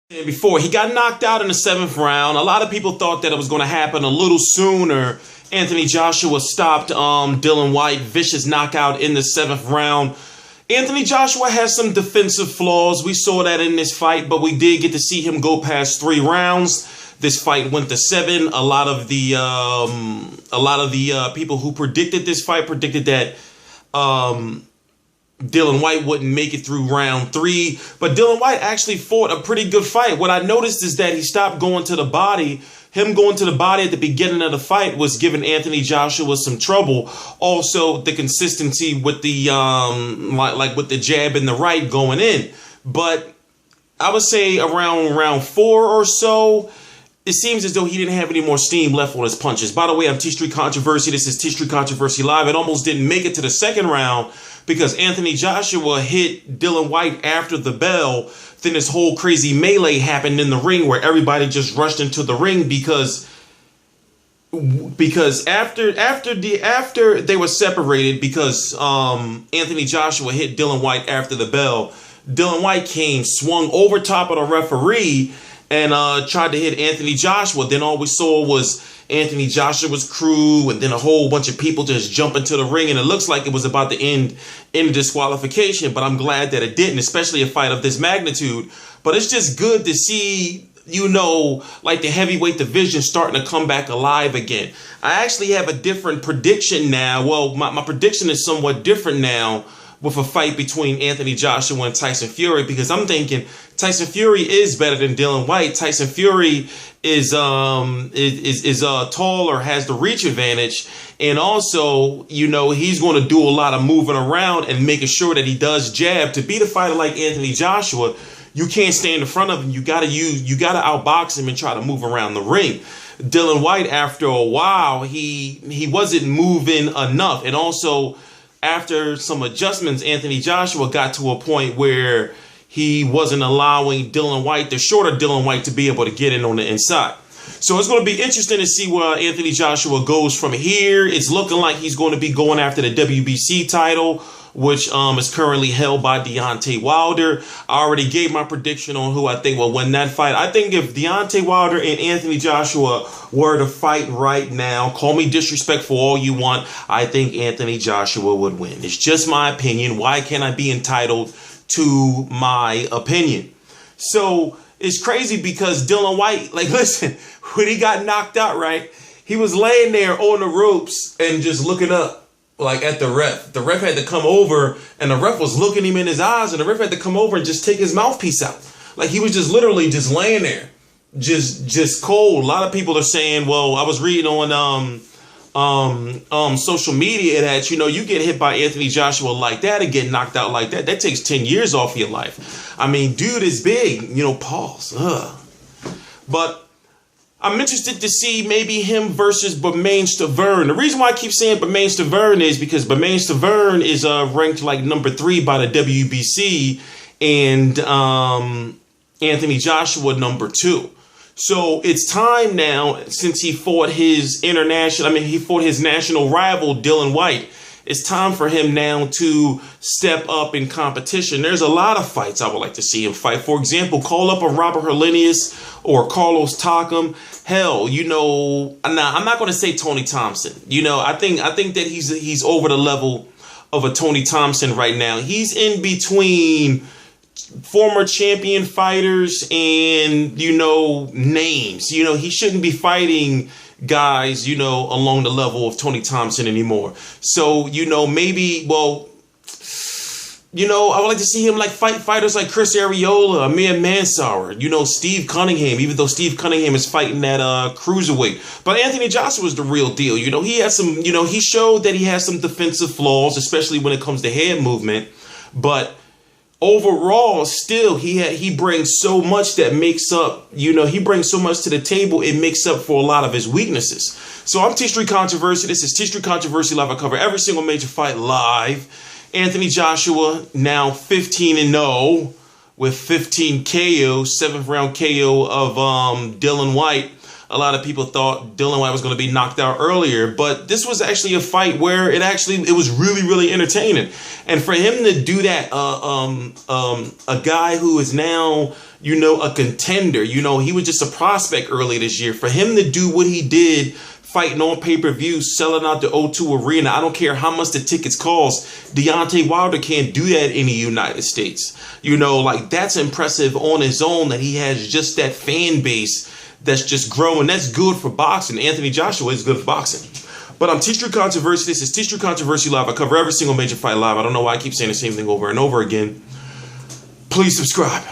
Before he got knocked out in the 7th round, a lot of people thought that it was going to happen a little sooner. Anthony Joshua stopped Dillian Whyte, vicious knockout in the 7th round. Anthony Joshua has some defensive flaws. We saw that in this fight, but we did get to see him go past 3 rounds. This fight went to 7. A lot of the people who predicted this fight predicted that Dillian Whyte wouldn't make it through round 3, but Dillian Whyte actually fought a pretty good fight. What I noticed is that he stopped going to the body. Him going to the body at the beginning of the fight was giving Anthony Joshua some trouble. Also, the consistency with the with the jab and the right going in. But I would say around round 4 or so, it seems as though he didn't have any more steam left on his punches. By the way, I'm T-Street Controversy. This is T-Street Controversy Live. It almost didn't make it to the 2nd round because Anthony Joshua hit Dillian Whyte after the bell. Then this whole crazy melee happened in the ring where everybody just rushed into the ring because after they were separated because Anthony Joshua hit Dillian Whyte after the bell, Dillian Whyte came, swung over top of the referee, and tried to hit Anthony Joshua. Then all we saw was Anthony Joshua's crew and then a whole bunch of people just jump into the ring, and it looks like it was about to end in disqualification, but I'm glad that it didn't, especially a fight of this magnitude. But it's just good to see, like the heavyweight division starting to come back alive again. I actually have a different prediction now. Well, my prediction is somewhat different now with a fight between Anthony Joshua and Tyson Fury, because I'm thinking Tyson Fury is better than Dillian Whyte. Tyson Fury is taller, has the reach advantage, and also, he's going to do a lot of moving around and making sure that he does jab. To beat a fighter like Anthony Joshua, you can't stand in front of him. You got to outbox him and try to move around the ring. Dillian Whyte, after a while, he wasn't moving enough, and also after some adjustments, Anthony Joshua got to a point where he wasn't allowing Dillian Whyte, the shorter Dillian Whyte, to be able to get in on the inside. So it's going to be interesting to see where Anthony Joshua goes from here. It's looking like he's going to be going after the WBC title, which is currently held by Deontay Wilder. I already gave my prediction on who I think will win that fight. I think if Deontay Wilder and Anthony Joshua were to fight right now, call me disrespectful all you want, I think Anthony Joshua would win. It's just my opinion. Why can't I be entitled to my opinion? So it's crazy because Dillian Whyte, listen, when he got knocked out, right, he was laying there on the ropes and just looking up, at the ref. The ref had to come over, and the ref was looking him in his eyes, and the ref had to come over and just take his mouthpiece out. He was just literally just laying there, just cold. A lot of people are saying, well, I was reading on social media that, you get hit by Anthony Joshua like that and get knocked out like that, that takes 10 years off your life. I mean, dude is big, pause. But I'm interested to see maybe him versus Bellew. The reason why I keep saying Bellew is because Bellew is ranked number 3 by the WBC, and Anthony Joshua number 2. So it's time now, since he fought his national rival Dillian Whyte. It's time for him now to step up in competition. There's a lot of fights I would like to see him fight. For example, call up a Robert Helenius or Carlos Takam. Hell, I'm not going to say Tony Thompson. I think that he's over the level of a Tony Thompson right now. He's in between former champion fighters and, names. He shouldn't be fighting guys, along the level of Tony Thompson anymore. So, maybe, I would like to see him fight fighters like Chris Arreola, Amir Mansour, Steve Cunningham, even though Steve Cunningham is fighting that cruiserweight. But Anthony Joshua is the real deal. He has some, he showed that he has some defensive flaws, especially when it comes to head movement. But overall, still, he brings so much that makes up, he brings so much to the table, it makes up for a lot of his weaknesses. So I'm T-Street Controversy. This is T-Street Controversy Live. I cover every single major fight live. Anthony Joshua now 15-0 with 15 KO, 7th round KO of Dillian Whyte. a lot of people thought Dillian Whyte was going to be knocked out earlier, but this was actually a fight where it was really, really entertaining. And for him to do that, a guy who is now, you know, a contender, you know, he was just a prospect early this year. For him to do what he did, fighting on pay-per-view, selling out the O2 Arena, I don't care how much the tickets cost, Deontay Wilder can't do that in the United States. You know, like, that's impressive on his own, that he has just that fan base that's just growing. That's good for boxing. Anthony Joshua is good for boxing. But I'm T-Street Controversy. This is T-Street Controversy Live. I cover every single major fight live. I don't know why I keep saying the same thing over and over again. Please subscribe.